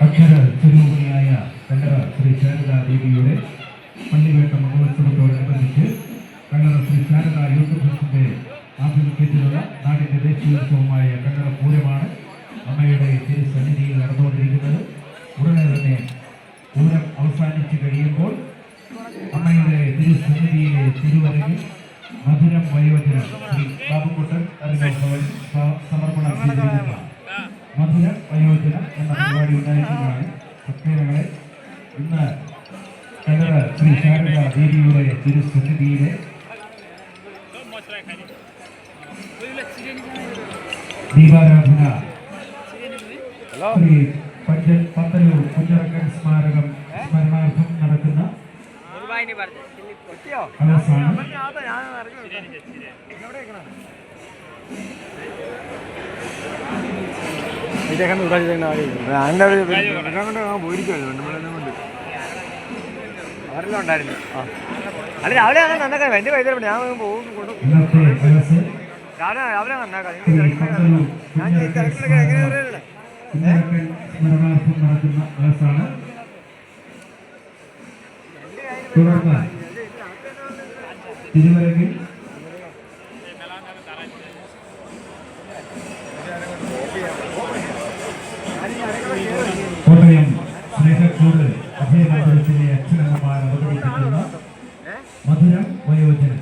അക്ഷര സ്വരൂപിണിയായ കന്നഡ ശ്രീ ശാരദാ ദേവിയുടെ പള്ളിവേട്ട മഹോത്സവത്തോടനുബന്ധിച്ച് കന്നഡ ശ്രീ ശാരദാ യൂത്ത് ട്രസ്റ്റിന്റെ ആഭിമുഖ്യത്തിലുള്ള നാടിന്റെ ദേശീയോത്സവമായ കന്നഡ പൂരമാണ് അമ്മയുടെ തിരുസന്നിധിയിൽ നടന്നുകൊണ്ടിരിക്കുന്നത്. ഉടനെ തന്നെ പൂരം അവസാനിച്ചു കഴിയുമ്പോൾ അമ്മയുടെ തിരുസന്നിധിയിലെ തിരുവരങ്ങിൽ മധുരം വയോജനം ശ്രീ ബാബുക്കുട്ടൻ ഭവൻ സമർപ്പണം ചെയ്തിരിക്കുന്ന മധുര വയോജനം എന്ന പരിപാടി ഉണ്ടായിരിക്കുന്നതാണ്. ഭക്തജനങ്ങളെ ഇന്ന് കന്നഡ ശ്രീ ശാരദാ ദേവിയുടെ തിരുസന്നിധിയിലെ ദീപാരാധന ശ്രീ പന്തലൂർ കുഞ്ഞറക്കൻ സ്മാരകം സ്മരണാർത്ഥം നടക്കുന്ന അവസാനം അവരെല്ലാം അല്ല രാവിലെ അങ്ങനെ നന്നാക്കാം എൻ്റെ പൈസ ഞാൻ പോകും രാവിലെ നന്നാക്കാം ഞാൻ തിരക്കിലൊക്കെ എങ്ങനെ അറിയില്ല സ്മരണാർത്ഥം നടക്കുന്ന അവസാനം തുടർന്ന് തിരുവരങ്ങിൽ കോട്ടയം സ്നേഹക്കൂട് അഭയമന്ദിരത്തിലെ അച്ഛനമ്മമാർ അവതരിപ്പിക്കുന്ന മധുരം വയോജനം.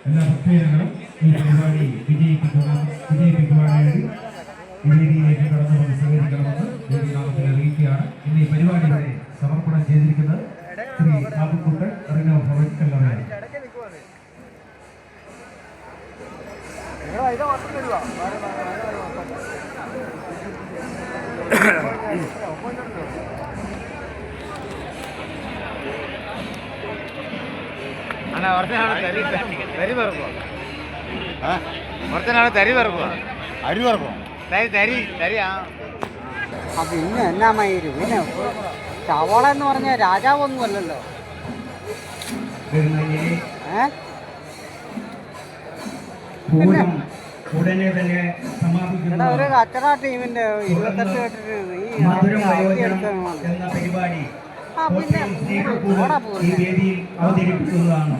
എല്ലാ ഭക്തജനങ്ങളും ഈ പരിപാടി വിജയിപ്പിക്കുവാനായി വേദിയിലേക്ക് കടന്നുകൊണ്ട് സഹകരിക്കണമെന്ന് ദേവീനാമത്തിൽ അറിയിക്കുകയാണ്. ഇന്ന് ഈ പരിപാടികളെ സമർപ്പണം ചെയ്തിരിക്കുന്നത് ശ്രീ ബാബുക്കുട്ടൻ ഭവൻ കല്ലറയാണ്. പിന്നെ എന്നാ മയില് പിന്നെ ചവള എന്ന് പറഞ്ഞ രാജാവൊന്നും അല്ലല്ലോ. ഒരു കച്ചറ ടീമിന്റെ 28 കെട്ടിട്ട് എന്ന പരിപാടി അവതരിപ്പിക്കുന്നതാണ്.